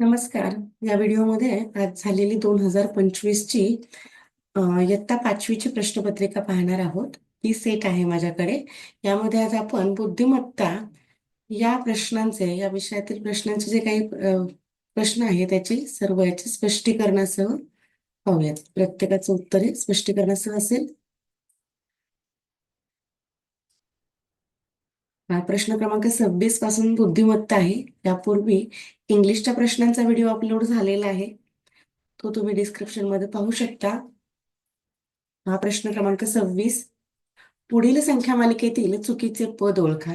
नमस्कार. या व्हिडिओमध्ये आज झालेली 2025ची इयत्ता 5वीची प्रश्नपत्रिका पाहणार आहोत. ही सेट आहे माझ्याकडे. यामध्ये आज आपण बुद्धिमत्ता या विषयातील प्रश्नांचे जे काही प्रश्न आहे त्याची सर्व याचे स्पष्टीकरणासह पाहूयात. प्रत्येकाचं उत्तर हे स्पष्टीकरणासह असेल. प्रश्न क्रमांक 26 पासून बुद्धिमत्ता आहे. यापूर्वी इंग्लिशच्या प्रश्नांचा व्हिडिओ अपलोड झालेला आहे, तो तुम्ही डिस्क्रिप्शन मध्ये पाहू शकता. प्रश्न क्रमांक 26. पुढील संख्या मालिकेतील चुकीचे पद ओळखा.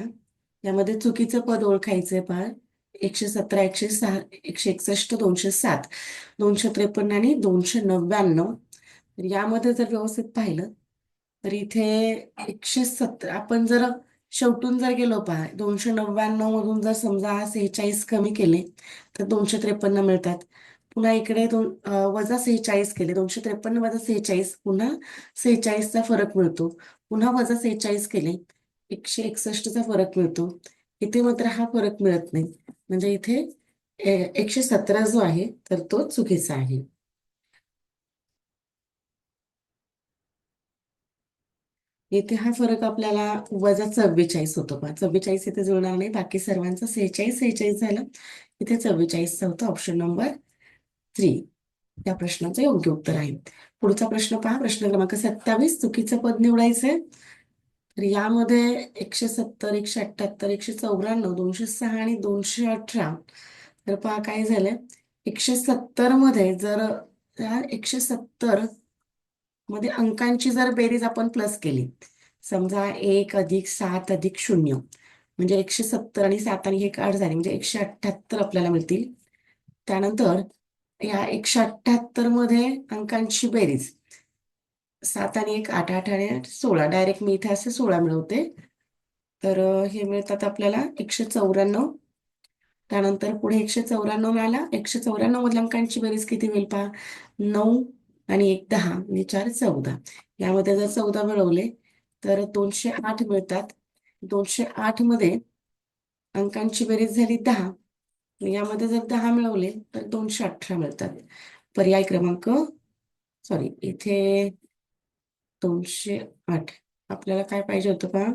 यामध्ये चुकीचं पद ओळखायचंय पहा. 117, 106, 161, 207, 253 आणि 299. तर यामध्ये जर व्यवस्थित पाहिलं तर इथे 170 आपण जर शेवटून जर गेलो पहा, 299 मधून जर समजा 46 कमी केले तर 253 मिळतात. पुन्हा इकडे वजा 46 केले, 253 वजा 46, पुन्हा 46चा फरक मिळतो. पुन्हा वजा 46 केले, 161चा फरक मिळतो. इथे मात्र हा फरक मिळत नाही. म्हणजे इथे 117 जो आहे तर तो चुकीचा आहे. इथे हा फरक आपल्याला वजा 44 होतो पहा. 44 इथे जुळणार नाही. बाकी सर्वांचा 46 46 झालं. इथे 44चा होता. ऑप्शन नंबर 3 या प्रश्नाचं योग्य उत्तर आहे. पुढचा प्रश्न पहा. प्रश्न क्रमांक 27. चुकीचं पद निवडायचंय. तर यामध्ये 170, 178, 194, 206 आणि 218. तर पहा काय झालंय. 170 मध्ये जर त्या 170 मध्ये अंकांची जर बेरीज आपण प्लस केली, समजा 1+7+0, म्हणजे 170 आणि 7 आणि 1 8 झाले, म्हणजे 178 आपल्याला मिळतील. त्यानंतर या 178 मध्ये अंकांची बेरीज 7 आणि 1 8 8 आणि 8 16. डायरेक्ट मी इथे असे 16 मिळवते. तर हे मिळतात आपल्याला 194. त्यानंतर पुढे 194 मिळाला. 194 मधल्या अंकांची बेरीज किती होईल पहा. 9 आणि 1 10 म्हणजे 4 14. यामध्ये जर 14 मिळवले तर 208 मिळतात. 208 मध्ये अंकांची बेरीज झाली 10. यामध्ये जर 10 मिळवले तर 218 मिळतात. पर्याय क्रमांक सॉरी इथे 208. आपल्याला काय पाहिजे होतं पहा,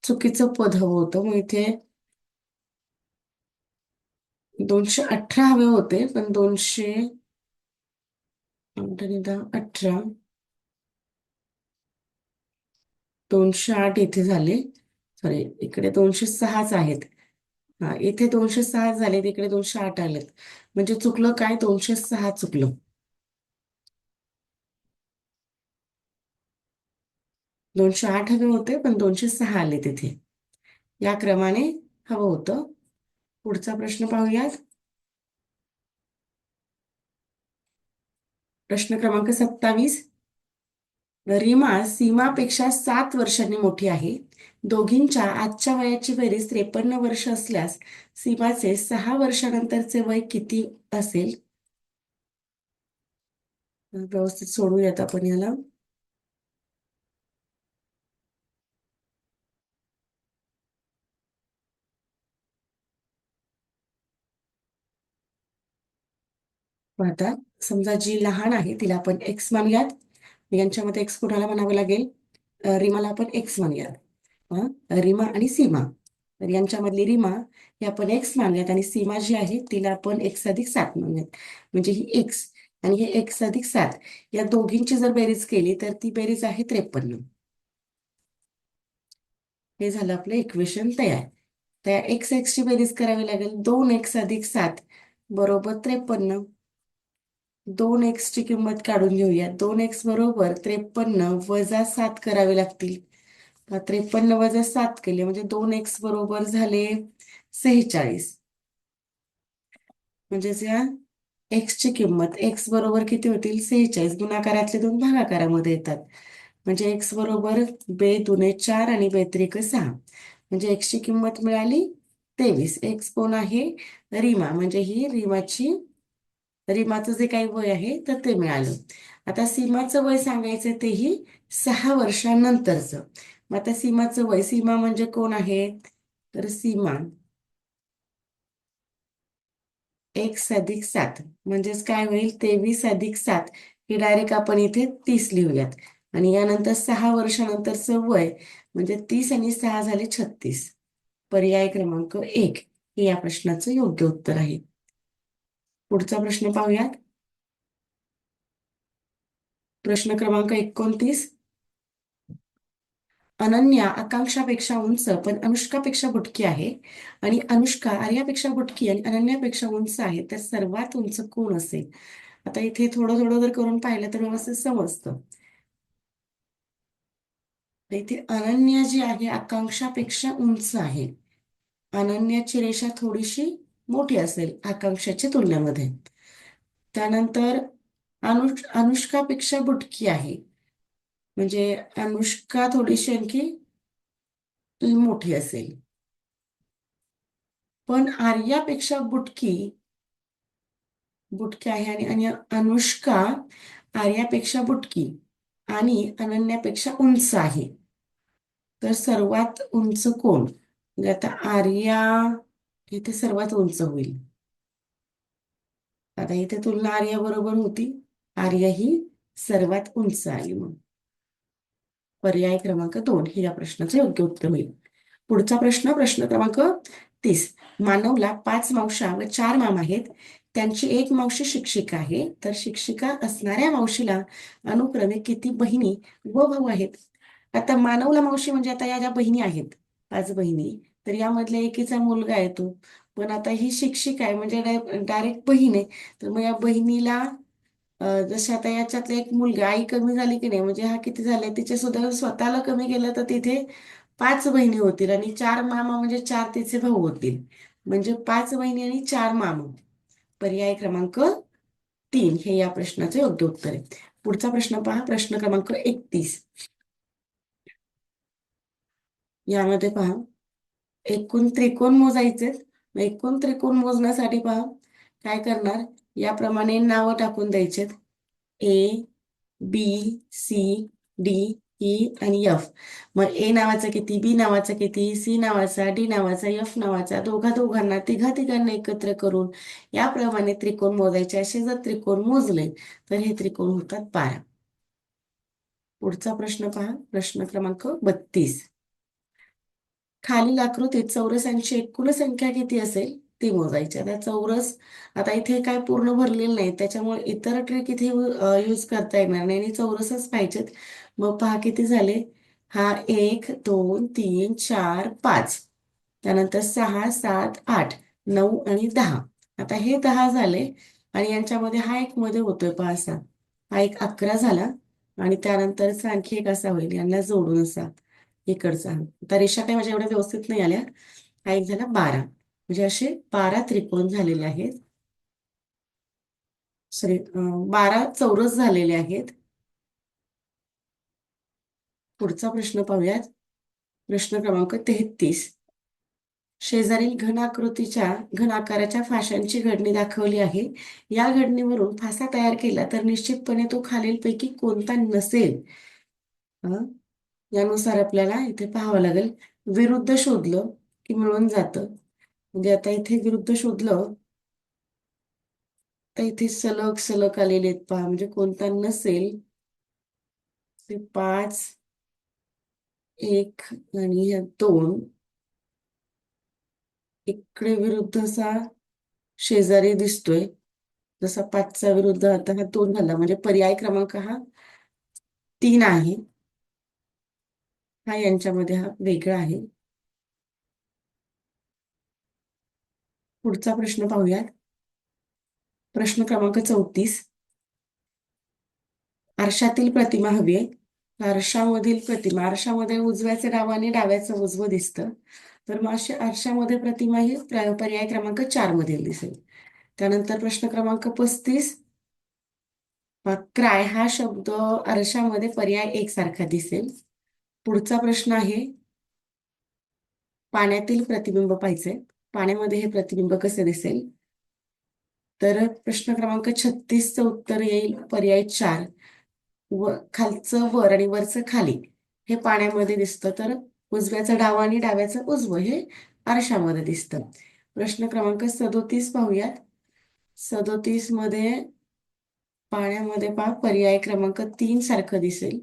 चुकीचं पद हवं होतं. मग इथे 218 हवे होते, पण 18 208 इथे झाले. सॉरी इकडे 206च आहेत. इथे 206 झाले, इकडे 208 आलेत. म्हणजे चुकलं काय, 206 चुकलं. 208 हवे होते पण 206 आले तिथे. या क्रमाने हवं होतं. पुढचा प्रश्न पाहूयात. प्रश्न क्रमांक 27. रीमा सीमापेक्षा 7 वर्षांनी मोठी आहे. दोघींच्या आजच्या वयाची बेरीज 53 वर्ष असल्यास सीमाचे 6 वर्षानंतरचे वय किती असेल. व्यवस्थित सोडूयात आपण याला. आता समजा जी लहान आहे तिला आपण एक्स मानूयात. यांच्यामध्ये एक्स कुणाला म्हणावं लागेल, रीमाला आपण एक्स मानूयात. रीमा आणि सीमा, तर यांच्यामधली रीमा ही आपण एक्स मानूयात आणि सीमा जी आहे तिला आपण x+7 मानूयात. म्हणजे ही एक्स आणि हे x+7 या दोघींची जर बेरीज केली तर ती बेरीज आहे 53. हे झालं आपलं इक्वेशन तयार. त्या एक्स ची बेरीज करावी लागेल. 2x+7 बरोबर 53. 2x ची किंमत काढून घेऊया. 2x बरोबर 53 वजा 7 करावे लागतील. 53 वजा 7 केले म्हणजे 2x बरोबर झाले 46. म्हणजे या x ची किंमत x बरोबर किती होतील 46. गुणाकारातले 2 भागाकारामध्ये येतात. म्हणजे x बरोबर 2×4 आणि 2×3=6. म्हणजे x ची किंमत मिळाली 23. x कोण आहे, रीमा. म्हणजे ही रीमाचं जे काही वय आहे तर ते मिळालं. आता सीमाचं वय सांगायचं तेही 6 वर्षांनंतरचं. मग आता सीमाचं वय, सीमा म्हणजे कोण आहे, तर सीमा x अधिक 7 म्हणजेच काय होईल, 23 अधिक 7 हे डायरेक्ट आपण इथे 30 लिहूयात. आणि यानंतर 6 वर्षानंतरचं वय म्हणजे 30 आणि 6 झाले 36. पर्याय क्रमांक 1 हे या प्रश्नाचं योग्य उत्तर आहे. पुढचा प्रश्न पाहूयात. प्रश्न क्रमांक 29. अनन्या आकांक्षापेक्षा उंच पण अनुष्कापेक्षा बुटकी आहे आणि अनुष्का आर्यापेक्षा बुटकी आणि अनन्यापेक्षा उंच आहे, तर सर्वात उंच कोण असेल? आता इथे थोडं थोडं जर करून पाहिलं तर व्यवस्थित समजतं. तर इथे अनन्या जी आहे आकांक्षापेक्षा उंच आहे. अनन्याची रेषा थोडीशी मोठी असेल आकांक्षाच्या तुलनेमध्ये. त्यानंतर अनुष्कापेक्षा बुटकी आहे, म्हणजे अनुष्का थोडीशी आणखी मोठी असेल. पण आर्यापेक्षा बुटकी बुटकी आहे आणि अनुष्का आर्यापेक्षा बुटकी आणि अनन्यापेक्षा उंच आहे, तर सर्वात उंच कोण? म्हणजे आता आर्या इथे सर्वात उंच होईल. आता इथे तुलना आर्या बरोबर होती, आर्या ही सर्वात उंच आली. मग पर्याय क्रमांक 2 हे या प्रश्नाचं योग्य उत्तर होईल. पुढचा प्रश्न, प्रश्न क्रमांक 30. मानवला 5 मावशा व 4 मामा आहेत. त्यांची एक मावशी शिक्षिका आहे, तर शिक्षिका असणाऱ्या मावशीला अनुक्रमे किती बहिणी व भाऊ आहेत? आता मानवला मावशी म्हणजे आता या ज्या बहिणी आहेत, 5 बहिणी, तर यामधल्या एकीचा मुलगा आहे तो. पण आता ही शिक्षिका आहे म्हणजे डायरेक्ट बहीण आहे, तर मग या बहिणीला जसे आता याच्यातला एक मुलगा, आई कमी झाली की नाही, म्हणजे हा किती झाले, तिचे सुद्धा स्वतःला कमी केलं तर तिथे 5 बहिणी होतील आणि 4 मामा म्हणजे 4 तिचे भाऊ होतील. म्हणजे 5 बहिणी आणि 4 मामा. पर्याय क्रमांक 3 हे या प्रश्नाचे योग्य उत्तर आहे. पुढचा प्रश्न पहा, प्रश्न क्रमांक 31. यामध्ये पहा, एकूण त्रिकोण मोजायचे. एकूण त्रिकोण मोजण्यासाठी पहा काय करणार, याप्रमाणे नावं टाकून द्यायचे. ए, बी, सी, डी, ई आणि एफ. मग ए नावाचा किती, बी नावाचा किती, सी नावाचा, डी नावाचा, एफ नावाचा, दोघा दोघांना तिघा तिघांना एकत्र करून याप्रमाणे त्रिकोण मोजायचे. असे जर त्रिकोण मोजले तर हे त्रिकोण होतात 12. पुढचा प्रश्न पहा, प्रश्न क्रमांक 32. खालील आकृतीत चौरसांची एकूण संख्या किती असेल ती मोजायची. आता चौरस, आता इथे काय पूर्ण भरलेलं नाही, त्याच्यामुळे इतर ट्रिक इथे यूज करता येणार नाही आणि चौरसच पाहिजेत. मग पहा किती झाले, हा 1 2 3 4 5, त्यानंतर 6 7 8 9 आणि 10. आता हे 10 झाले आणि यांच्यामध्ये हा एक मध्ये होतोय पहा असा, हा एक 11 झाला आणि त्यानंतरचा आणखी एक असा होईल, यांना जोडून असा इकडचा. आता रेषा काही माझ्या एवढ्या व्यवस्थित नाही आल्या. हा एक झाला 12, म्हणजे असे 12 त्रिकोण झालेले आहेत. सॉरी, 12 चौरस झालेले आहेत. पुढचा प्रश्न पाहूयात, प्रश्न क्रमांक 33. शेजारील घन आकाराच्या फाशांची घडणी दाखवली आहे. या घडणीवरून फासा तयार केला तर निश्चितपणे तो खालीलपैकी कोणता नसेल? हं? यानुसार आपल्याला इथे पाहावं लागेल. विरुद्ध शोधलं की मिळून जातं. म्हणजे आता इथे विरुद्ध शोधलं तर इथे सलग सलग आलेले आहेत पहा, म्हणजे कोणता नसेल ते 5 1 आणि ह्या 2 इकडे विरुद्ध असा शेजारी दिसतोय. जसा 5चा विरुद्ध आता हा 2 झाला, म्हणजे पर्याय क्रमांक हा 3 आहे. हा यांच्यामध्ये हा वेगळा आहे. पुढचा प्रश्न पाहूयात, प्रश्न क्रमांक 34. आरशातील प्रतिमा हवी आहे. आरशामधील प्रतिमा, आरशामध्ये उजव्याचे डावं आणि डाव्याचं उजवं दिसतं, तर मग अशी आरशामध्ये प्रतिमा ही पर्याय क्रमांक 4 मधील दिसेल. त्यानंतर प्रश्न क्रमांक 35. क्राय हा शब्द आरशामध्ये पर्याय 1 सारखा दिसेल. पुढचा प्रश्न आहे, पाण्यातील प्रतिबिंब पाहिजे. पाण्यामध्ये हे प्रतिबिंब कसे दिसेल? तर प्रश्न क्रमांक 36चं उत्तर येईल पर्याय 4. खालचं वर आणि वरचं खाली हे पाण्यामध्ये दिसतं, तर उजव्याचं डावं आणि डाव्याचं उजवं हे आरशामध्ये दिसतं. प्रश्न क्रमांक 37 पाहूयात. 37 मध्ये पाण्यामध्ये पहा पर्याय क्रमांक 3 सारखं दिसेल,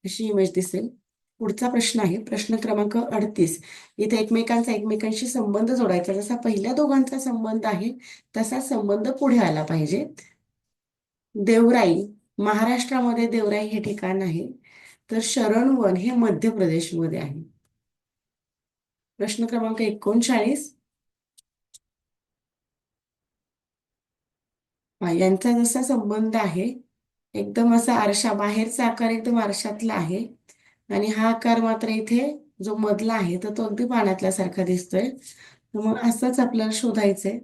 अशी इमेज दिसेल. पुढचा प्रश्न आहे प्रश्न क्रमांक 38. इथे एकमेकांशी संबंध जोडायचा. जसा पहिल्या दोघांचा संबंध आहे तसा संबंध पुढे आला पाहिजे. देवराई, महाराष्ट्रामध्ये देवराई हे ठिकाण आहे, तर शरणवन हे मध्य प्रदेशमध्ये आहे. प्रश्न क्रमांक 39. यांचा जसा संबंध आहे, एकदम असा आरशा, बाहेरचा आकार एकदम आरशातला आहे आणि हा आकार मात्र इथे जो मधला आहे तर तो अगदी पाण्यातल्यासारखा दिसतोय. तर मग असंच आपल्याला शोधायचंय.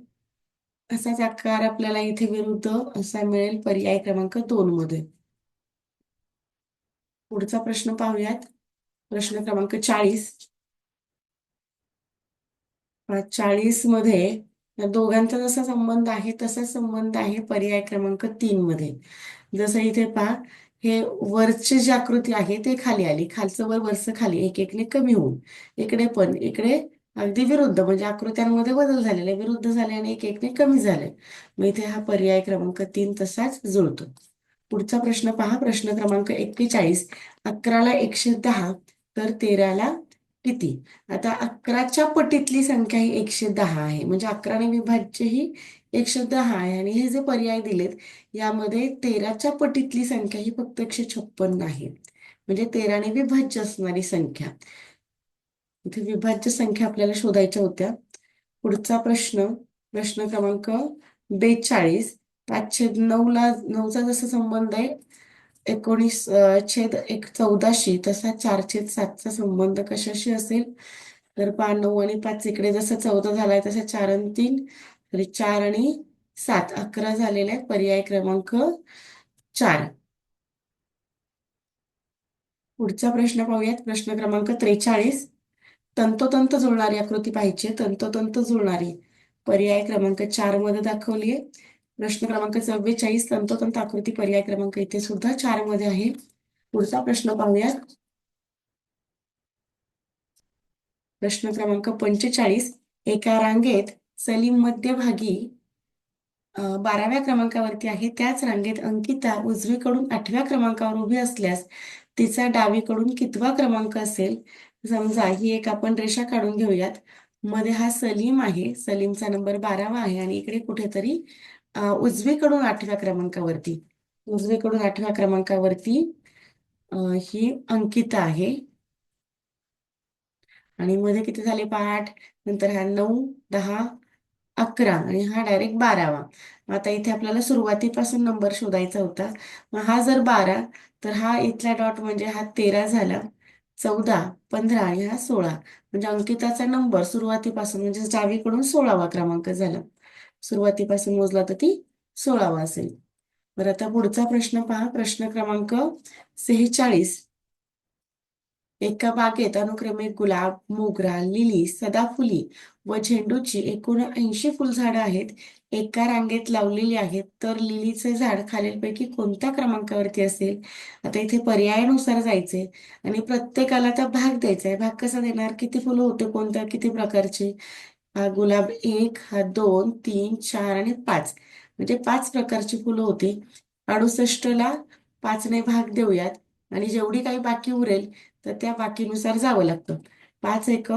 असाच आकार आपल्याला इथे विरुद्ध असा मिळेल पर्याय क्रमांक 2 मध्ये. पुढचा प्रश्न पाहूयात. प्रश्न क्रमांक 40. 40 मध्ये या दोघांचा जसा संबंध आहे तसा संबंध आहे पर्याय क्रमांक 3 मध्ये. जसं इथे पहा, हे वरची जी आकृती आहे ते खाली आली, खालचं वर वरचं खाली, एक एकने कमी होऊन. इकडे पण इकडे अगदी विरुद्ध, म्हणजे आकृत्यांमध्ये बदल झालेले, विरुद्ध झाले आणि एक एकने कमी झाले. मग इथे हा पर्याय क्रमांक 3 तसाच जुळतो. पुढचा प्रश्न पहा. प्रश्न क्रमांक 41. 11ला 110 तर 13ला किती? आता 11च्या पटीतली संख्या ही 110 आहे, म्हणजे 11ने विभाज्य ही 110 आहे आणि हे जे पर्याय दिलेत यामध्ये 13च्या पटीतली संख्या ही फक्त 156 आहे, म्हणजे 13ने विभाज्य असणारी संख्या. इथे विभाज्य संख्या आपल्याला शोधायच्या होत्या. पुढचा प्रश्न, प्रश्न क्रमांक 42. 5/9ला 9चा जसा संबंध आहे 19/14शी, तसा 4/7चा संबंध कशाशी असेल? तर 9 आणि 5 इकडे जसं 14 झालाय तसं 4 आणि 3, तरी 4 आणि 7 11 झालेला आहे. पर्याय क्रमांक 4. पुढचा प्रश्न पाहूयात. प्रश्न क्रमांक 43. तंतोतंत जुळणारी आकृती पाहिजे. तंतोतंत जुळणारी पर्याय क्रमांक 4 मध्ये दाखवली आहे. प्रश्न क्रमांक 44. तंतोतंत आकृती पर्याय क्रमांक इथे सुद्धा 4 मध्ये आहे. पुढचा प्रश्न पाहूयात. प्रश्न क्रमांक 45. एका रांगेत सलीम मध्यभागी 12व्या क्रमांकावरती आहे, त्याच रांगेत अंकिता उजवीकडून 8व्या क्रमांकावर उभी असल्यास तिचा डावीकडून कितवा क्रमांक असेल? समजा ही एक आपण रेषा काढून घेऊयात. मध्ये हा सलीम आहे, सलीमचा नंबर 12वा आहे आणि इकडे कुठेतरी उजवीकडून 8व्या क्रमांकावरती, उजवीकडून 8व्या क्रमांकावरती ही अंकिता आहे आणि मध्ये किती झाले? 8, नंतर हा 9, 10, 11 आणि हा डायरेक्ट 12वा. आता इथे आपल्याला सुरुवातीपासून नंबर शोधायचा होता. मग हा जर 12 तर हा इथला डॉट म्हणजे हा 13 झाला, 14, 15 आणि हा 16, म्हणजे अंकिताचा नंबर सुरुवातीपासून म्हणजे डावीकडून 16वा क्रमांक झाला. सुरुवातीपासून मोजला तर ती 16वा असेल. बरं, आता पुढचा प्रश्न पहा. प्रश्न क्रमांक 46. एका बागेत अनुक्रमे गुलाब, मोगरा, लिली, सदाफुली व झेंडूची एकूण 80 फुलझाडं आहेत. एका रांगेत लावलेली आहेत, तर लिलीचे झाड खालीलपैकी कोणत्या क्रमांकावरती असेल? आता इथे पर्यायानुसार जायचे आणि प्रत्येकाला त्या भाग द्यायचा आहे. भाग कसा देणार? किती फुलं होते, कोणत्या किती प्रकारची? हा गुलाब 1, हा 2, 3, 4 आणि 5, म्हणजे 5 प्रकारची फुलं होती. 68ला 5ने भाग देऊयात आणि जेवढी काही बाकी उरेल तर त्या बाकीनुसार जावं लागतं. 5 एक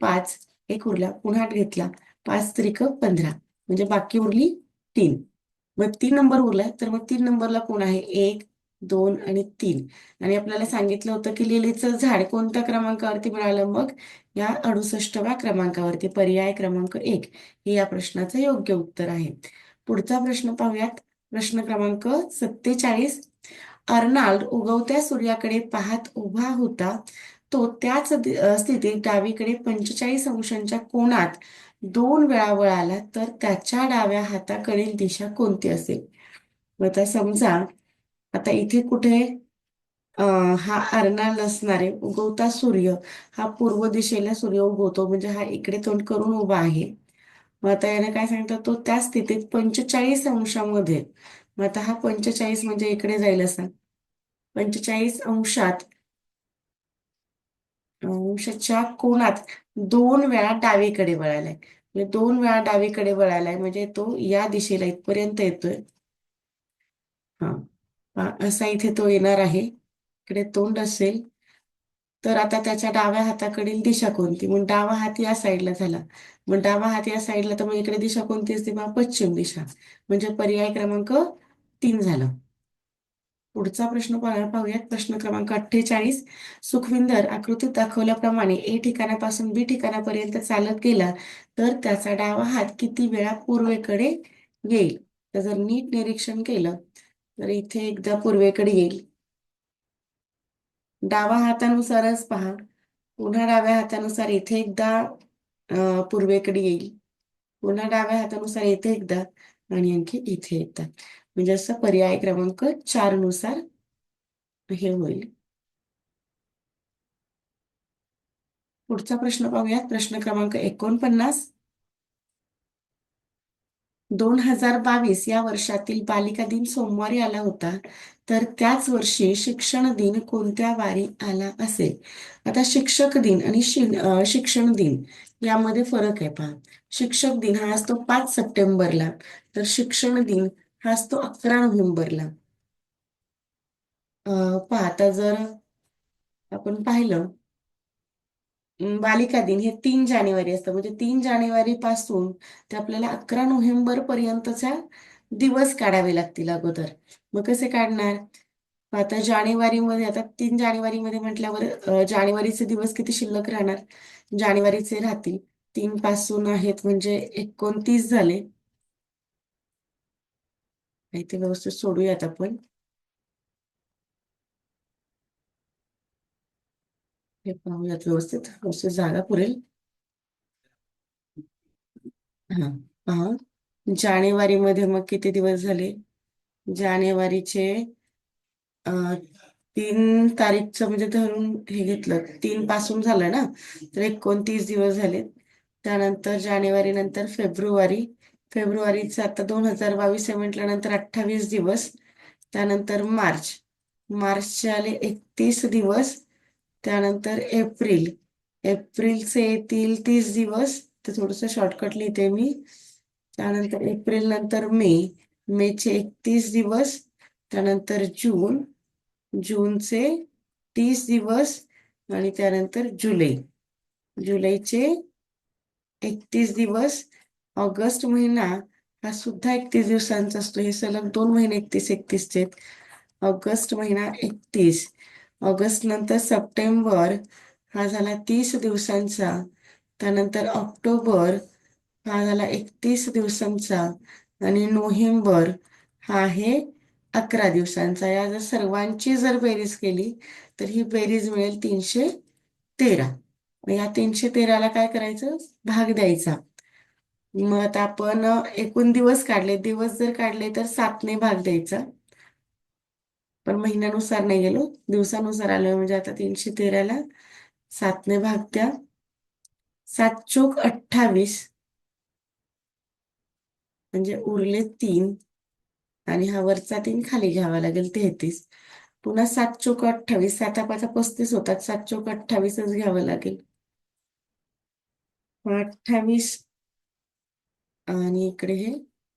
5, एक उरला, पुन्हा 8 घेतला, 5 त्रिक 15, म्हणजे बाकी उरली 3. मग 3 नंबर उरलाय, तर मग 3 नंबरला कोण आहे? 1, 2 आणि 3. आणि आपल्याला सांगितलं होतं की लिलीचं झाड कोणत्या क्रमांकावरती मिळालं? मग या 68व्या क्रमांकावरती. पर्याय क्रमांक 1 हे या प्रश्नाचं योग्य उत्तर आहे. पुढचा प्रश्न पाहूयात. प्रश्न क्रमांक 47. अर्नाल्ड उगवत्या सूर्याकडे पाहत उभा होता. तो त्याच स्थितीत डावीकडे 45 अंशांच्या कोनात 2 वेळा वळाला, तर त्याच्या डाव्या हाताकडील दिशा कोणती असेल? मग आता समजा, आता इथे कुठे हा अर्नाल्ड असणार आहे. उगवता सूर्य हा पूर्व दिशेला सूर्य उगवतो, म्हणजे हा इकडे तोंड करून उभा आहे. मग आता याने काय सांगितलं? तो त्या स्थितीत 45 अंशामध्ये. मग आता हा 45 म्हणजे इकडे जाईल असा, 45 अंशाच्या कोनात 2 वेळा डावीकडे वळालाय. म्हणजे 2 वेळा डावीकडे वळालाय म्हणजे तो या दिशेला इथपर्यंत येतोय. हा, असा इथे तो येणार आहे. इकडे तोंड असेल तर आता त्याच्या डाव्या हाताकडील दिशा कोणती? मग डावा हात या साईडला झाला. मग डावा हात या साईडला तर मग इकडे दिशा कोणती असते? मग पश्चिम दिशा. म्हणजे पर्याय क्रमांक 3 झाला. पुढचा प्रश्न पाहूयात. प्रश्न क्रमांक 48. सुखविंदर आकृतीत दाखवल्याप्रमाणे ए ठिकाणापासून बी ठिकाणापर्यंत चालत गेला तर त्याचा डावा हात किती वेळा पूर्वेकडे येईल? तर जर नीट निरीक्षण केलं तर इथे एकदा पूर्वेकडे येईल. डावा हातानुसारच पहा. पुन्हा डाव्या हातानुसार इथे एकदा पूर्वेकडे येईल. पुन्हा डाव्या हातानुसार इथे एकदा आणि आणखी इथे एकदा. म्हणजे असं पर्याय क्रमांक 4 नुसार हे होईल. पुढचा प्रश्न पाहूयात. प्रश्न क्रमांक 49. 2022 या वर्षातील बालिका दिन सोमवारी आला होता तर त्याच वर्षी शिक्षण दिन कोणत्या वारी आला असेल? आता शिक्षक दिन आणि शिक्षण दिन यामध्ये फरक आहे पहा. शिक्षक दिन हा असतो 5 सप्टेंबरला, तर शिक्षण दिन हा असतो 11 नोव्हेंबरला. पहा आता जर आपण पाहिलं, बालिका दिन हे 3 जानेवारी असतं. म्हणजे 3 जानेवारी पासून ते आपल्याला 11 नोव्हेंबर पर्यंतच्या दिवस काढावे लागतील अगोदर. मग कसे काढणार? आता जानेवारीमध्ये, आता 3 जानेवारीमध्ये म्हटल्यावर जानेवारीचे दिवस किती शिल्लक राहणार? जानेवारीचे राहतील 3 पासून आहेत म्हणजे 29 झाले. इथे व्यवस्थित सोडूयात आपण. हे पाहूयात व्यवस्थित, व्यवस्थित जागा पुरेल. हा, पहा. जानेवारीमध्ये मग किती दिवस झाले? जानेवारीचे 3 तारीखचं म्हणजे धरून हे घेतलं, 3 पासून झालं ना, तर 29 दिवस झाले. त्यानंतर जानेवारी नंतर फेब्रुवारी. फेब्रुवारीचं आता 2022 आहे म्हटल्यानंतर 28 दिवस. त्यानंतर मार्च. मार्चचे आले 31 दिवस. त्यानंतर एप्रिल. एप्रिलचे येतील 30 दिवस. तर थोडंसं शॉर्टकट लिहिते मी. त्यानंतर एप्रिल नंतर मे. मेचे 31 दिवस. त्यानंतर जून. जूनचे 30 दिवस आणि त्यानंतर जुलै. जुलैचे 31 दिवस. ऑगस्ट महिना हा सुद्धा 31 दिवसांचा असतो. हे सलग 2 महिने 31-31 आहेत. ऑगस्ट महिना 31. ऑगस्ट नंतर सप्टेंबर हा झाला 30 दिवसांचा. त्यानंतर ऑक्टोबर हा झाला 31 दिवसांचा आणि नोव्हेंबर हा आहे 11 दिवसांचा. या जर सर्वांची जर बेरीज केली तर ही बेरीज मिळेल 313. या 313ला काय करायचं? भाग द्यायचा. मग आता आपण एकूण दिवस काढले, दिवस जर काढले तर 7ने भाग द्यायचा. पण महिन्यानुसार नाही गेलो, दिवसानुसार आलोय. म्हणजे आता 313ला 7ने भाग द्या. 7 चोक 28 म्हणजे उरले 3 आणि हा वरचा 3 खाली घ्यावा लागेल 33. पुन्हा 7 चोक 28. 7 5 35 होतात. 7 चोक 28च घ्यावं लागेल. 28 आणि इकडे हे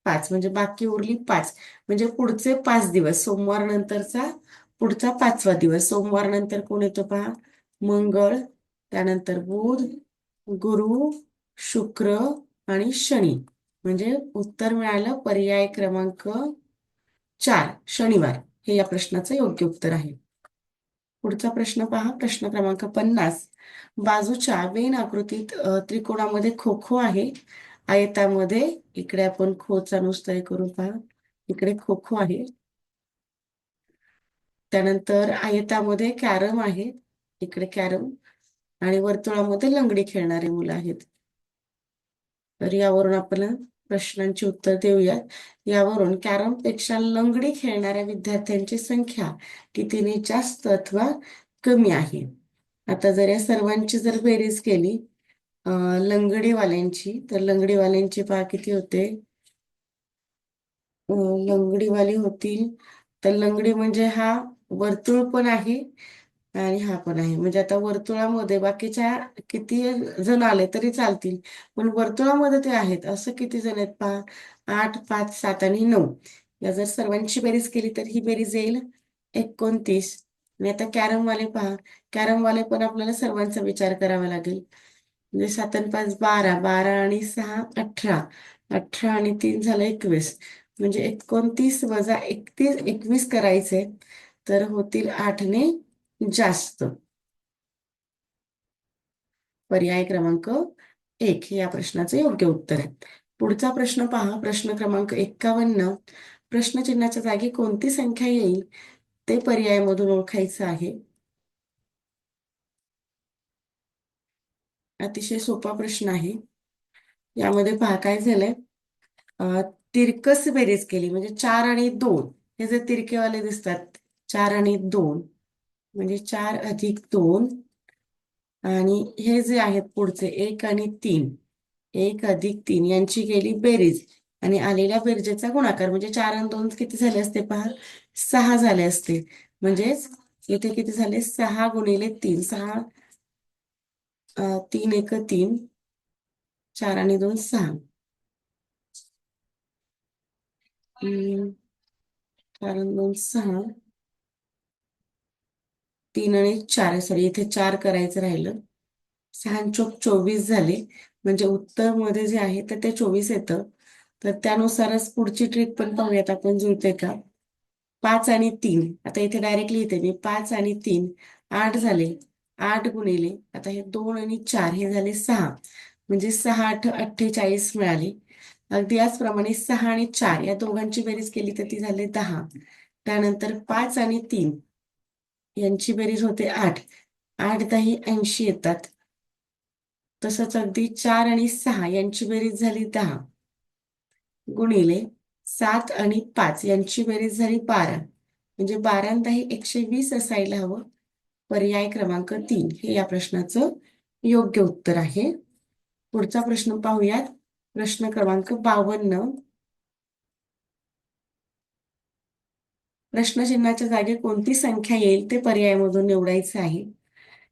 5 म्हणजे बाकी उरली 5. म्हणजे पुढचे 5 दिवस, सोमवार नंतरचा पुढचा 5वा दिवस. सोमवार नंतर कोण येतो पहा? मंगळ. त्यानंतर बुध, गुरु, शुक्र आणि शनी. म्हणजे उत्तर मिळालं पर्याय क्रमांक 4 शनिवार. हे या प्रश्नाचं योग्य उत्तर आहे. पुढचा प्रश्न पहा. प्रश्न क्रमांक 50. बाजूच्या वेन आकृतीत त्रिकोणामध्ये खो खो आहे. आयतामध्ये, इकडे आपण खोचा नुसतं हे करून पहा, इकडे खो खो आहे. त्यानंतर आयतामध्ये कॅरम आहे, इकडे कॅरम. आणि वर्तुळामध्ये लंगडी खेळणारी मुलं आहेत. तर यावरून आपण प्रश्नांची उत्तर देऊयात. यावरून कॅरम पेक्षा लंगडी खेळणाऱ्या विद्यार्थ्यांची संख्या कितीने जास्त अथवा कमी आहे? आता जर या सर्वांची जर बेरीज केली लंगडीवाल्यांची, तर लंगडीवाल्यांची पहा किती होते? लंगडीवाली होतील, तर लंगडी म्हणजे हा वर्तुळ पण आहे आणि हा पण आहे. म्हणजे आता वर्तुळामध्ये बाकीच्या किती जण आले तरी चालतील, पण वर्तुळामध्ये ते आहेत असं किती जण आहेत पहा. 8, 5, 7 आणि 9. या जर सर्वांची बेरीज केली तर ही बेरीज येईल 29. आणि आता कॅरमवाले पहा, कॅरमवाले पण आपल्याला सर्वांचा विचार करावा लागेल. म्हणजे 7 आणि 5 12, 12 आणि 6 18, 18 आणि 3 झालं 21. म्हणजे 29 वजा 31, 21 करायचे तर होतील 8ने जास्त. पर्याय क्रमांक 1 हे या प्रश्नाचे योग्य उत्तर आहे. पुढचा प्रश्न पहा, प्रश्न क्रमांक 51. प्रश्नचिन्हाच्या जागी कोणती संख्या येईल ते पर्यायामधून ओळखायचं आहे. अतिशय सोपा प्रश्न आहे. यामध्ये पहा काय झालंय. अ, तिरकस बेरीज केली म्हणजे 4 आणि 2 हे जे तिरकेवाले दिसतात, 4 आणि 2 म्हणजे 4 अधिक 2 आणि हे जे आहेत पुढचे 1 आणि 3, 1 अधिक 3 यांची केली बेरीज आणि आलेल्या बेरजेचा गुणाकार म्हणजे 4 आणि 2 किती झाले असते पहा, 6 झाले असते. म्हणजेच इथे किती झाले, 6 गुणिले 3, 6 3 1 3, 4 आणि 2 6. 4 आणि 2 6, 3 आणि 4 सॉरी इथे 4 करायचं राहिलं. 6 आणि चोक 24 झाले. म्हणजे उत्तर मध्ये जे आहे तर ते 24 येतं. तर त्यानुसारच पुढची ट्रिक पण पाहूयात आपण, जुळते का. 5 आणि 3 आता इथे डायरेक्टली इथे मी 5 आणि 3 8 झाले. 8 गुणिले आता हे 2 आणि 4 हे झाले 6. म्हणजे 6 8 48 मिळाले. अगदी याचप्रमाणे 6 आणि 4 या दोघांची बेरीज केली तर ती झाले 10. त्यानंतर 5 आणि 3 यांची बेरीज होते 8. 8 10 80 येतात. तसंच अगदी 4 आणि 6 यांची बेरीज झाली 10 गुणिले 7 आणि 5 यांची बेरीज झाली 12. म्हणजे 12 आणि 10 120 असायला हवं. पर्याय क्रमांक 3 हे या प्रश्नाचं योग्य उत्तर आहे. पुढचा प्रश्न पाहूयात. प्रश्न क्रमांक 52. प्रश्नचिन्हाच्या जागी कोणती संख्या येईल ते पर्यायामधून निवडायचं आहे.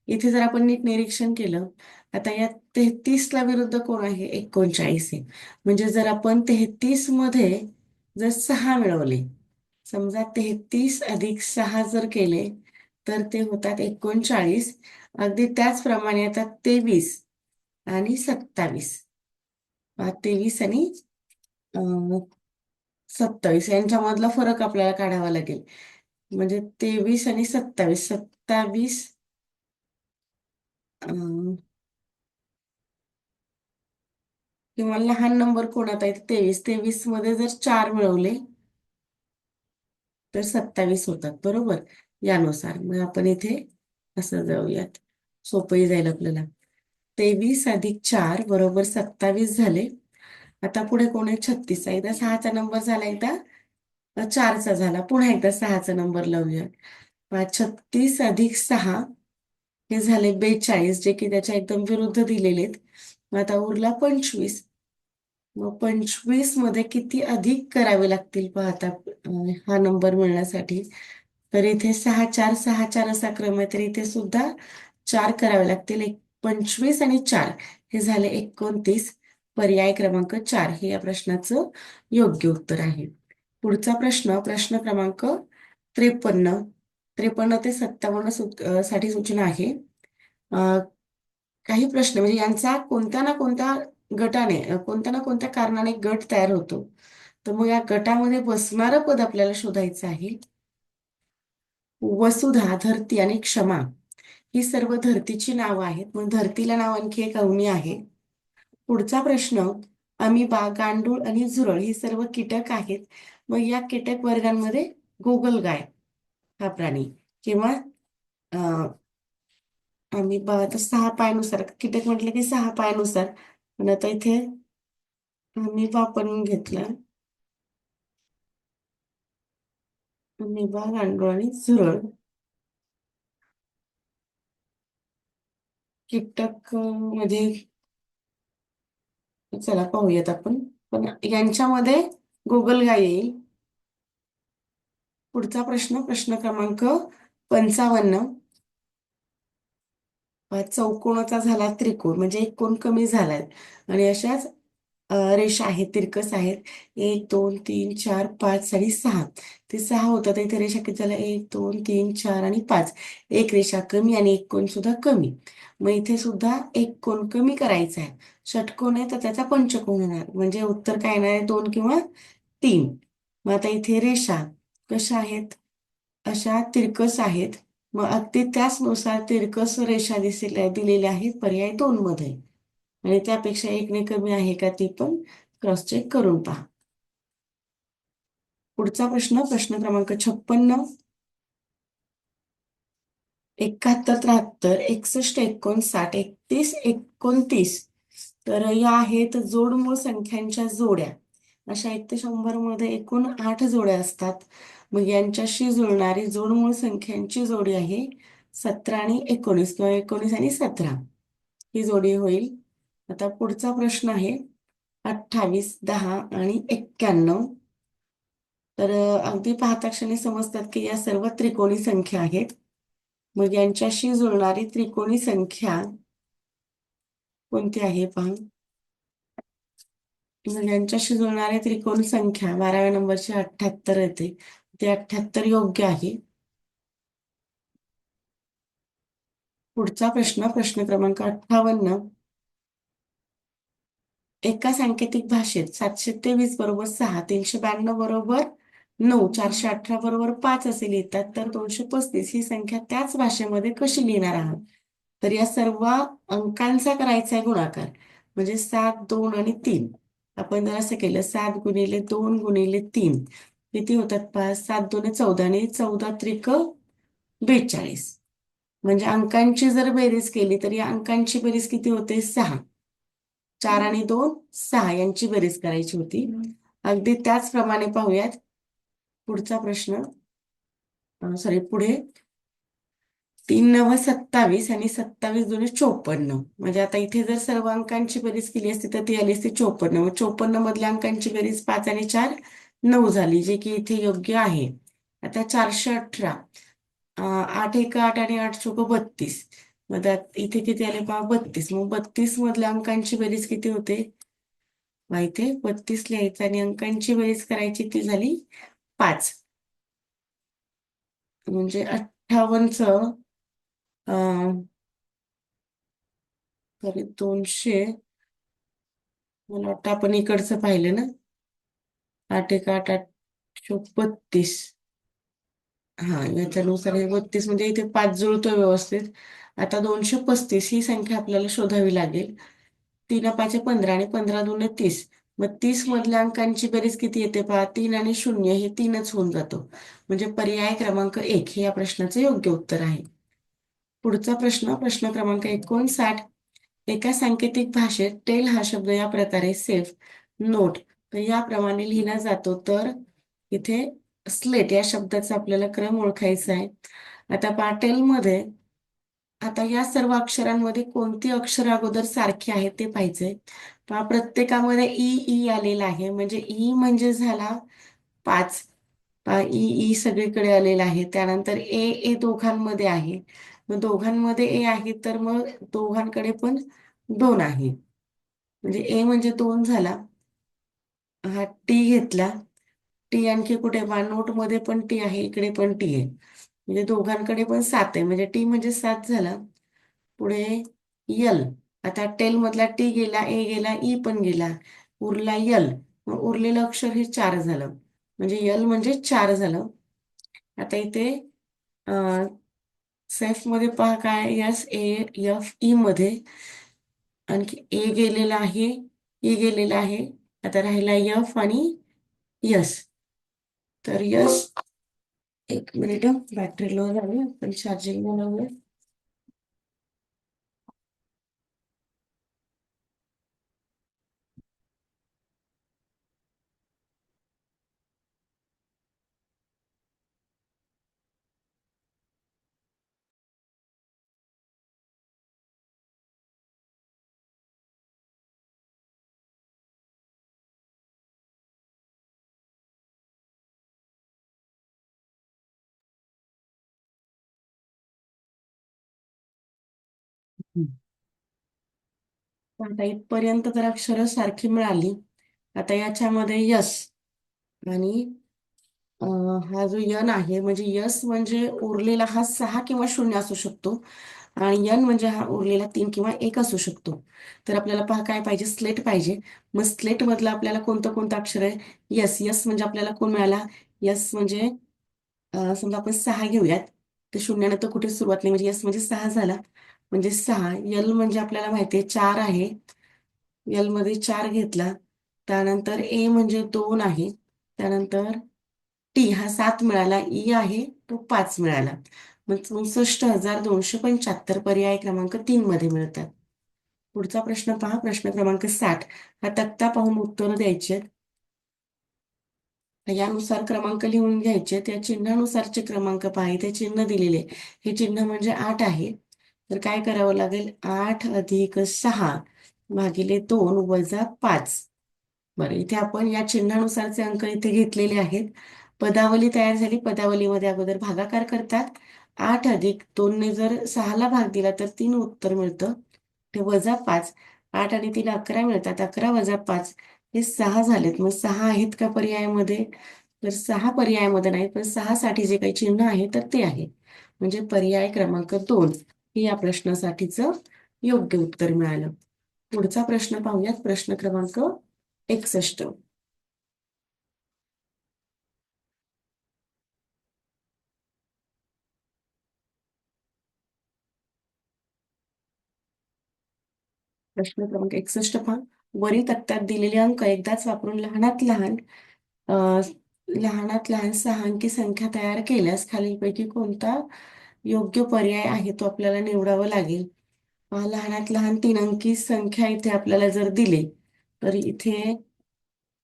इथे जर आपण नीट निरीक्षण केलं, आता या 33 ला विरुद्ध कोण आहे, 39 आहे. म्हणजे जर आपण 33 मध्ये जर 6 मिळवले, समजा 33 अधिक 6 जर केले तर ते होतात 39. अगदी त्याचप्रमाणे आता 23 आणि 27, 23 आणि 27 यांच्यामधला फरक आपल्याला काढावा लागेल. म्हणजे 23 आणि 27, 27 किंवा लहान नंबर कोणता आहे 23, 23 मध्ये जर 4 मिळवले तर 27 होतात, बरोबर. यानुसार मग आपण इथे असं जाऊयात, सोपंही जाईल आपल्याला. 23 अधिक 4 बरोबर 27 झाले. आता पुढे कोण आहे, 36. एकदा 6चा नंबर झाला, एकदा 4चा झाला, पुन्हा एकदा 6चा नंबर लावूया. 36 अधिक 6 हे झाले 42, जे की त्याच्या एकदम विरुद्ध दिलेले आहेत. मग आता उरला 25. मग 25 मध्ये किती अधिक करावे लागतील पाहता हा नंबर मिळण्यासाठी. तर इथे 6 4 6 4 असा क्रम आहे, तर इथे सुद्धा 4 करावे लागतील. 25 आणि 4 हे झाले 29. पर्याय क्रमांक 4 हे या प्रश्नाचं योग्य उत्तर आहे. पुढचा प्रश्न, प्रश्न क्रमांक 53. 53 ते 57 साठी सूचना आहे. अ, काही प्रश्न म्हणजे यांचा कोणत्या ना कोणत्या गटाने कोणत्या ना कोणत्या कारणाने गट तयार होतो. तर मग या गटामध्ये बसणारं पद आपल्याला शोधायचं आहे. वसुधा, धरती आणि क्षमा ही सर्व धरतीची नावं आहेत. मग धरतीला नाव आणखी एक अवनी आहे. पुढचा प्रश्न, अमिबा, गांडूळ आणि झुरळ ही सर्व कीटक आहेत. मग या कीटक वर्गांमध्ये गोगलगाय हा प्राणी किंवा अमिबा आता 6 पायानुसार कीटक म्हटलं की 6 पायानुसार. पण आता इथे अमिबा आपण घेतला. अमिबा, गांडूळ आणि झुरळ कीटक मध्ये चला पाहूयात आपण. पण यांच्यामध्ये गोगलगाय येईल. पुढचा प्रश्न, प्रश्न क्रमांक 55. चौकोनाचा झाला त्रिकोण म्हणजे एक कोण कमी झालाय आणि अशाच रेषा आहेत तिरकस आहेत 1 2 3 4 5 आणि 6. ते 6 होतात तर इथे रेषा किती झाल्या 1 2 3 4 आणि 5. एक रेषा कमी आणि एक कोण सुद्धा कमी. मग इथे सुद्धा एक कोण कमी करायचा आहे. षटकोन आहे तर त्याचा पंचकोन होणार म्हणजे उत्तर काय येणार आहे 2 किंवा 3. मग आता इथे रेषा कशा आहेत अशा तिरकस आहेत. मग अगदी त्याचनुसार तिरकस रेषा दिलेल्या आहेत पर्याय 2 मध्ये आणि त्यापेक्षा एकने कमी आहे का ती पण क्रॉस चेक करून पहा. पुढचा प्रश्न प्रश्न क्रमांक 56. 71 73 61 59 31 तर या आहेत जोडमूळ संख्यांच्या जोड्या. अशा 1 ते 100 मध्ये एकूण 8 जोड्या असतात. मग यांच्याशी जुळणारी जोडमूळ संख्यांची जोडी आहे 17 आणि 19 किंवा 19 आणि 17 ही जोडी होईल. आता पुढचा प्रश्न आहे 28 10 आणि 91. तर अगदी पाहता क्षणी समजतात की या सर्व त्रिकोणी संख्या आहेत. मग यांच्याशी जुळणारी त्रिकोणी संख्या कोणती आहे पहा. मग यांच्याशी जुळणारी त्रिकोणी संख्या 12व्या नंबरची 78 येते. ते 78 योग्य आहे. पुढचा प्रश्न प्रश्न क्रमांक 58. एका सांकेतिक भाषेत 723 बरोबर 6 392 बरोबर 9 418 बरोबर 5 असे लिहितात तर 235 ही संख्या त्याच भाषेमध्ये कशी लिहिणार आहात. तर या सर्व अंकांचा करायचा आहे गुणाकार म्हणजे 7 2 आणि 3. आपण जर असं केलं 7 गुणिले 2 गुणिले 3 किती होतात 5 7 2 14 आणि 14 त्रिक 42. म्हणजे अंकांची जर बेरीज केली तर या अंकांची बेरीज किती होते 6. 4 आणि 2 6 यांची बेरीज करायची होती. अगदी त्याचप्रमाणे पाहूयात पुढचा प्रश्न. सॉरी पुढे 3 9 27 आणि 27 2 54 म्हणजे आता इथे जर सर्व अंकांची बेरीज केली असती तर ती आली असती 54. मग 54 मधल्या अंकांची बेरीज 5 आणि 4 9 झाली जे की इथे योग्य आहे. आता 418 8 1 8 आणि 8 चोक 32. मग इथे किती आले पहा 32. मग 32 मधल्या अंकांची बेरीज किती होते माहिती 32 लिहायचं आणि अंकांची बेरीज करायची ती झाली 5. म्हणजे 58चं तरी 200 मला वाटतं आपण इकडचं पाहिलं ना 8 1 8 8 32. हा याच्यानुसार हे 32 म्हणजे इथे 5 जुळतोय व्यवस्थित. आता 235 ही संख्या आपल्याला शोधावी लागेल. 3 5 15 आणि 15 2 30. मग 30 मधल्या अंकांची बेरीज किती येते पहा 3 आणि 0 हे 3च होऊन जातो. म्हणजे पर्याय क्रमांक 1 हे या प्रश्नाचे योग्य उत्तर आहे. पुढचा प्रश्न प्रश्न क्रमांक 59. एका सांकेतिक भाषेत टेल हा शब्द या प्रकारे सेफ नोट तर याप्रमाणे लिहिला जातो तर इथे स्लेट या शब्दाचा आपल्याला क्रम ओळखायचा आहे. आता पाटेल मध्ये आता या सर्व अक्षरांमध्ये कोणती अक्षर अगोदर सारखी आहे ते पाहिजे. प्रत्येकामध्ये ई ई आलेला आहे म्हणजे ई म्हणजे झाला 5. ई ई सगळीकडे आलेला आहे. त्यानंतर ए ए दोघांमध्ये आहे. मग दोघांमध्ये ए आहे तर मग दोघांकडे पण 2 आहे. म्हणजे ए म्हणजे 2 झाला. हा टी घेतला. टी आणखी कुठे बा नोट मध्ये पण टी आहे इकडे पण टी आहे. म्हणजे दोघांकडे पण 7 आहे म्हणजे टी म्हणजे 7 झाला. पुढे यल आता टेल मधला टी गेला ए गेला ई पण गेला उरला यल. मग उरलेलं अक्षर हे 4 झालं म्हणजे यल म्हणजे 4 झालं. आता इथे सेफ मध्ये पहा काय एस ए एफ ई मध्ये आणखी ए गेलेला आहे ई गेलेला आहे. आता राहिला एफ आणि यस. तर यस एक मिनिट बॅटरी लो झाली आपण चार्जिंग लावूया. हम्म. आता इथपर्यंत तर अक्षरं सारखी मिळाली. आता याच्यामध्ये यस आणि हा जो यन आहे, म्हणजे यस म्हणजे उरलेला हा 6 किंवा 0 असू शकतो, आणि यन म्हणजे हा उरलेला 3 किंवा 1 असू शकतो. तर आपल्याला पहा काय पाहिजे, स्लेट पाहिजे. मग स्लेट मधलं आपल्याला कोणतं कोणतं अक्षर आहे? यस. यस म्हणजे आपल्याला कोण मिळाला? यस म्हणजे समजा आपण 6 घेऊयात, तर शून्यानं तर कुठे सुरुवात नाही, म्हणजे यस म्हणजे 6 झाला, म्हणजे 6. यल म्हणजे आपल्याला माहिती आहे 4 आहे, यल मध्ये 4 घेतला. त्यानंतर ए म्हणजे 2 आहे. त्यानंतर टी हा 7 मिळाला, ई आहे तो 5 मिळाला. मग 64,275 पर्याय क्रमांक 3 मध्ये मिळतात. पुढचा प्रश्न पहा, प्रश्न क्रमांक 60. हा तक्ता पाहून उत्तर द्यायची आहेत. यानुसार क्रमांक लिहून घ्यायचे. त्या चिन्हानुसारचे क्रमांक पहा, इथे चिन्ह दिलेले. हे चिन्ह म्हणजे 8 आहे. तर काय करावं लागेल? 8 + 6 / 2 - 5. बरं, इथे आपण या चिन्हानुसारचे अंक इथे घेतलेले आहेत. पदावली तयार झाली. पदावलीमध्ये अगोदर भागाकार करतात. 8 + 2 ने जर 6ला भाग दिला तर 3 उत्तर मिळतं. ते -5. 8 आणि 3 11 मिळतात. 11 - 5 हे 6 झालेत. मग 6 आहेत का पर्यायामध्ये? तर 6 पर्यायामध्ये नाही, पण 6 साठी जे काही चिन्ह आहे तर ते आहे. म्हणजे पर्याय क्रमांक 2 हे या प्रश्नासाठीचं योग्य उत्तर मिळालं. पुढचा प्रश्न पाहूयात, प्रश्न क्रमांक 61. प्रश्न क्रमांक 61 पहा. वरील तक्त्यात दिलेले अंक एकदाच वापरून अ, लहानात लहान 6 अंकी संख्या तयार केल्यास खालीलपैकी कोणता योग्य पर्याय आहे तो आपल्याला निवडावा लागेल. लहानात लहान 3 अंकी संख्या इथे आपल्याला जर दिली, तर इथे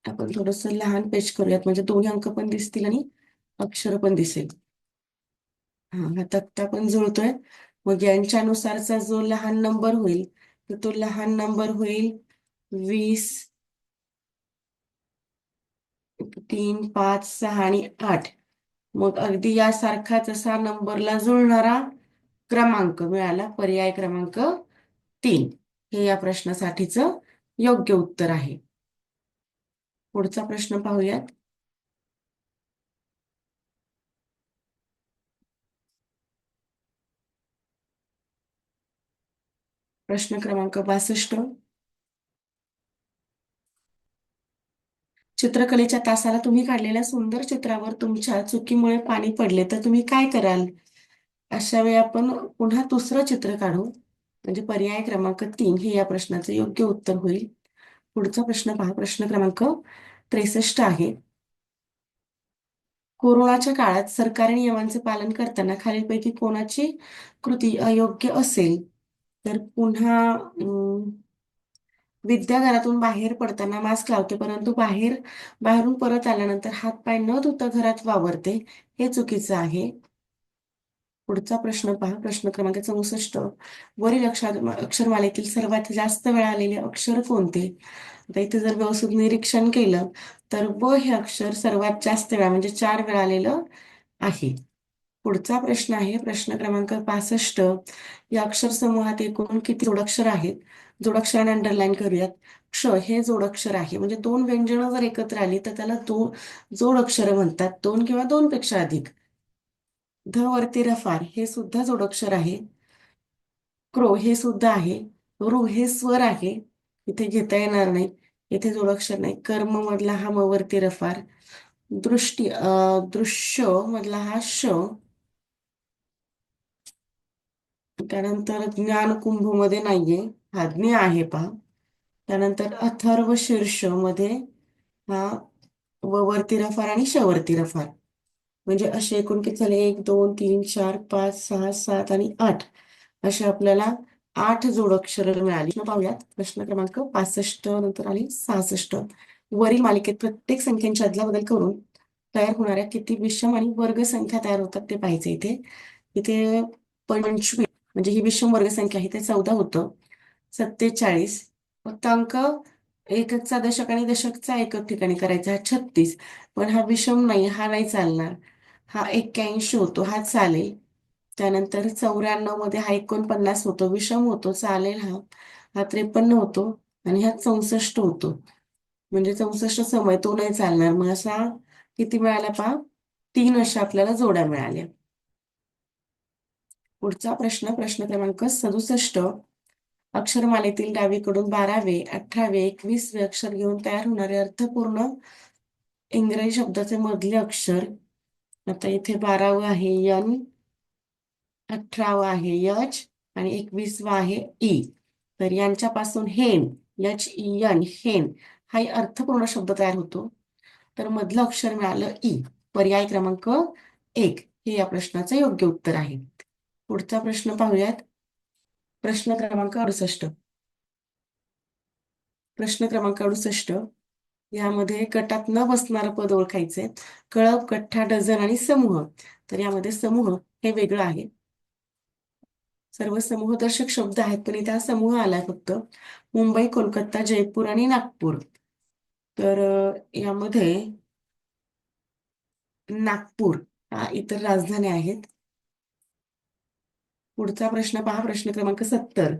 आपण थोडस लहान पेच करूयात, म्हणजे दोन्ही अंक पण दिसतील आणि अक्षर पण दिसेल. हा तक्ता पण जुळतोय. मग यांच्यानुसारचा जो लहान नंबर होईल, तर तो लहान नंबर होईल 20, 3, 5, 6 आणि 8. मग अगदी यासारखाच असा नंबरला जुळणारा क्रमांक मिळाला, पर्याय क्रमांक 3 हे या प्रश्नासाठीचं योग्य उत्तर आहे. पुढचा प्रश्न पाहूयात. प्रश्न क्रमांक 62. चित्रकलेच्या तासाला तुम्ही काढलेल्या सुंदर चित्रावर तुमच्या चुकीमुळे पाणी पडले तर तुम्ही काय कराल? अशा वेळी आपण पुन्हा दुसरं चित्र काढू, म्हणजे पर्याय क्रमांक 3 हे या प्रश्नाचं योग्य उत्तर होईल. पुढचा प्रश्न पहा, प्रश्न क्रमांक 63 आहे. कोरोनाच्या काळात सरकारी नियमांचे पालन करताना खालीलपैकी कोणाची कृती अयोग्य असेल? तर पुन्हा विद्या घरातून बाहेर पडताना मास्क लावते, परंतु बाहेरून परत आल्यानंतर हातपाय न धुता घरात वावरते, हे चुकीचं आहे. पुढचा प्रश्न पहा, प्रश्न क्रमांक 64. वरील अक्षरमालेतील सर्वात जास्त वेळा आलेले अक्षर कोणते? आता इथे जर व्यवस्थित निरीक्षण केलं तर व हे अक्षर सर्वात जास्त वेळा म्हणजे 4 वेळा आलेलं आहे. पुढचा प्रश्न आहे, प्रश्न क्रमांक 65. या अक्षर समूहात एकूण किती जोडाक्षर आहेत? जोडाक्षराने अंडरलाईन करूयात. क्ष हे जोडाक्षर आहे, म्हणजे 2 व्यंजनं जर एकत्र आली तर त्याला जोडाक्षर म्हणतात, 2 किंवा 2 पेक्षा अधिक. ध वरती रफार हे सुद्धा जोडाक्षर आहे. क्रो हे सुद्धा आहे. ऋ हे स्वर आहे, इथे घेता येणार नाही, इथे जोडाक्षर नाही. कर्म मधला हा म वरती रफार. दृश्य मधला हा श. त्यानंतर ज्ञान कुंभ मध्ये नाहीये, हा ज्ञ आहे पहा. त्यानंतर अथर्व शीर्ष मध्ये हा व वरती रफार आणि श वरती रफार. म्हणजे असे एकूण किती झाले? 1, 2, 3, 4, 5, 6, 7 आणि 8. असे आपल्याला 8 जोडाक्षर मिळाली. प्रश्न पाहूयात, प्रश्न क्रमांक 65 नंतर आली 66. वरील मालिकेत प्रत्येक संख्यांची अदलाबदल करून तयार होणाऱ्या किती विषम आणि वर्ग संख्या तयार होतात ते पाहिजे. इथे इथे 25 म्हणजे ही विषम वर्ग संख्या आहे, ते 14 होतं. 47 फक्त अंक एककचा दशक आणि दशकचा एकक ठिकाणी करायचा, हा 36. पण हा विषम नाही, हा नाही चालणार. हा 81 होतो, हा चालेल. त्यानंतर 94 मध्ये हा 49 होतो, विषम होतो, चालेल हा. हा 53 होतो आणि हा 64 होतो. म्हणजे 64 समय तो नाही चालणार. मग अशा किती मिळाल्या पहा, 3 अशा आपल्याला जोड्या मिळाल्या. पुढचा प्रश्न, प्रश्न क्रमांक 67. अक्षरमालेतील डावीकडून 12वे, 18वे, 21वे अक्षर घेऊन तयार होणारे अर्थपूर्ण इंग्रजी शब्दाचे मधले अक्षर. आता इथे 12वं आहे यन, 18वा आहे यच आणि 21वा आहे ई. तर यांच्यापासून हेन, यच ई यन, हेन हा अर्थपूर्ण शब्द तयार होतो. तर मधलं अक्षर मिळालं ई. पर्याय क्रमांक 1 हे या प्रश्नाचं योग्य उत्तर आहे. पुढचा प्रश्न पाहूयात. प्रश्न क्रमांक 68. प्रश्न क्रमांक 68. यामध्ये गटात न बसणारं पद ओळखायचंय. कळप, गठ्ठा, डझन आणि समूह. तर यामध्ये समूह हे वेगळं आहे. सर्व समूहदर्शक शब्द आहेत, पण इथे हा समूह आलाय फक्त. मुंबई, कोलकाता, जयपूर आणि नागपूर. तर यामध्ये नागपूर हा इतर राजधान्या आहेत. पुढचा प्रश्न पहा, प्रश्न क्रमांक 70.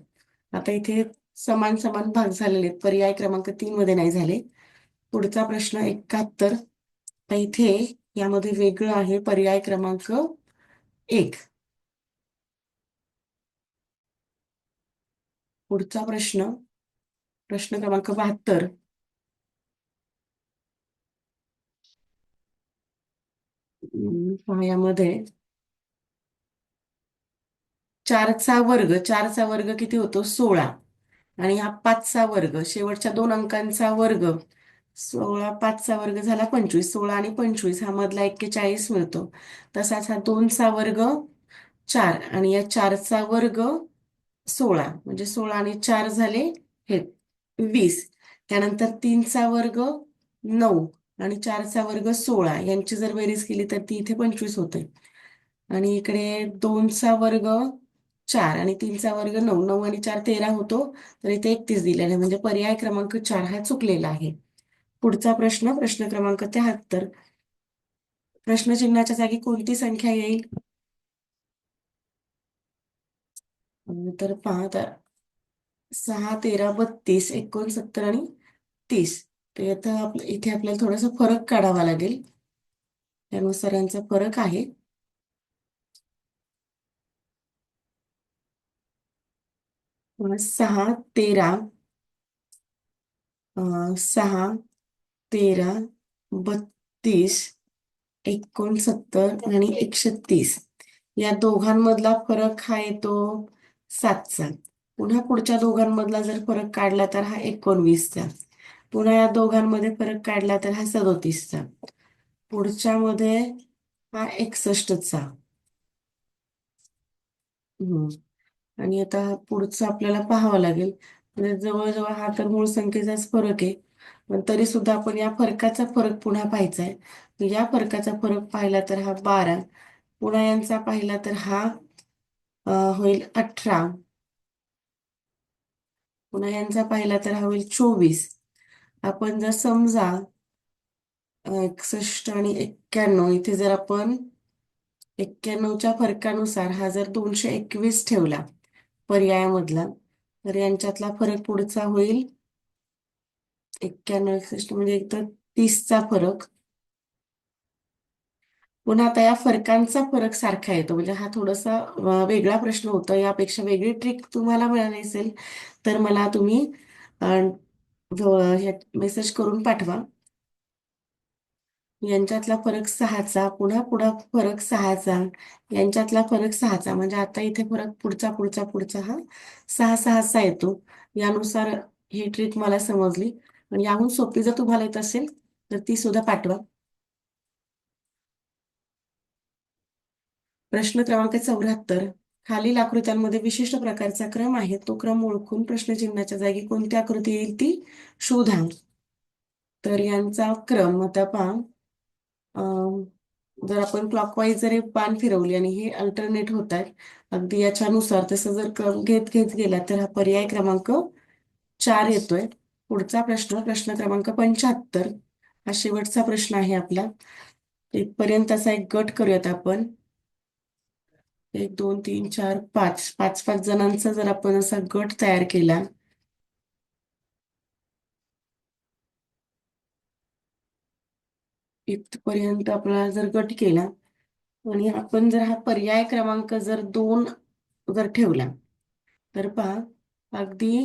आता इथे समान समान भाग झालेले आहेत, पर्याय क्रमांक 3 मध्ये नाही झाले. पुढचा प्रश्न 71. तर इथे यामध्ये वेगळं आहे, पर्याय क्रमांक 1. पुढचा प्रश्न, प्रश्न क्रमांक 72. पहा यामध्ये 4चा वर्ग, 4चा वर्ग किती होतो? 16. आणि हा 5चा वर्ग, शेवटच्या 2 अंकांचा वर्ग. 16, 5चा वर्ग झाला 25. 16 आणि 25 हा मधला 41 मिळतो. तसाच हा 2चा वर्ग 4 आणि या 4चा वर्ग 16. म्हणजे 16 आणि 4 झाले हे 20. त्यानंतर 3चा वर्ग 9 आणि 4चा वर्ग 16. यांची जर बेरीज केली तर ती इथे 25 होते. आणि इकडे 2चा वर्ग 4 आणि 3चा वर्ग 9. 9 आणि 4 13 होतो. तर इथे 31 दिलेला आहे. म्हणजे पर्याय क्रमांक 4 हा चुकलेला आहे. पुढचा प्रश्न, प्रश्न क्रमांक 73. प्रश्नचिन्हाच्या जागी कोणती संख्या येईल? तर पहा, तर 6, 13, 32, 69 आणि 30. तर इथे आपल्याला थोडासा फरक काढावा लागेल. त्यानुसार यांचा फरक आहे. 6, 13, 6, 13, 32, 69 आणि 130. या दोघांमधला फरक हा येतो 7चा. पुन्हा पुढच्या दोघांमधला जर फरक काढला तर हा 19चा. पुन्हा या दोघांमध्ये फरक काढला तर हा 37चा. पुढच्या मध्ये हा 61चा. आणि आता पुढचं आपल्याला पाहावं लागेल. म्हणजे जवळजवळ हा तर मूळ संख्येचाच फरक आहे. पण तरी सुद्धा आपण या फरकाचा फरक पुन्हा पाहायचा आहे. या फरकाचा फरक पाहिला तर हा 12. पुन्हा यांचा पाहिला तर हा होईल 18. पुन्हा यांचा पाहिला तर हा होईल 24. आपण जर समजा 61 आणि 91 इथे जर आपण 91च्या फरकानुसार हा जर 221 ठेवला पर्यायामधला, तर यांच्यातला फरक पुढचा होईल 91, 61 म्हणजे एक तर 30चा फरक. पुन्हा आता या फरकांचा फरक सारखा येतो. म्हणजे हा थोडासा वेगळा प्रश्न होता. यापेक्षा वेगळी ट्रिक तुम्हाला मिळाली असेल तर मला तुम्ही मेसेज करून पाठवा. यांच्यातला फरक 6चा, पुन्हा पुढा फरक 6चा, यांच्यातला फरक 6चा. म्हणजे आता इथे फरक पुढचा पुढचा पुढचा हा 6 येतो. यानुसार ही ट्रिक मला समजली. आणि याहून सोपी जर तुम्हाला येत असेल तर ती सुद्धा पाठवा. प्रश्न क्रमांक 74. खालील आकृत्यांमध्ये विशिष्ट प्रकारचा क्रम आहे. तो क्रम ओळखून प्रश्नचिन्हाच्या जागी कोणती आकृती येईल ती शोधा. तर यांचा क्रम आता पहा, जर आपण क्लॉकवाईज जर हे पान फिरवली आणि हे अल्टरनेट होत आहेत अगदी याच्यानुसार, तसं जर क्रम घेत घेत गेला तर हा पर्याय क्रमांक 4 येतोय. पुढचा प्रश्न, प्रश्न क्रमांक 75. हा शेवटचा प्रश्न आहे आपला. इथपर्यंत असा एक गट करूयात आपण. एक दोन तीन चार पाच पाच पाच जणांचा जर आपण असा गट तयार केला, इथपर्यंत आपला जर गट केला आणि आपण जर हा पर्याय क्रमांक जर 2 जर ठेवला, तर पहा अगदी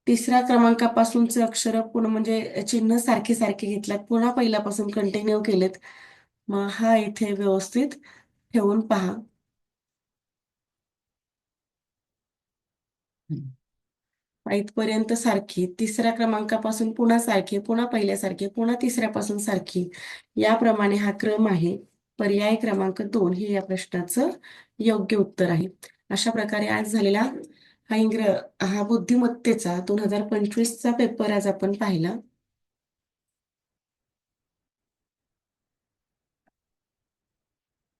तिसऱ्या क्रमांकापासूनचे अक्षर पुन्हा म्हणजे चिन्ह सारखे सारखे घेतल्यात, पुन्हा पहिल्यापासून कंटिन्यू केलेत. मग हा इथे व्यवस्थित ठेवून पहा. इथपर्यंत सारखी, तिसऱ्या क्रमांकापासून पुन्हा सारखी, पुन्हा पहिल्यासारखी, पुन्हा तिसऱ्यापासून सारखी, याप्रमाणे हा क्रम आहे. पर्याय क्रमांक 2 हे या प्रश्नाचं योग्य उत्तर आहे. अशा प्रकारे आज झालेला हा बुद्धिमत्तेचा 2025चा पेपर आज आपण पाहिला.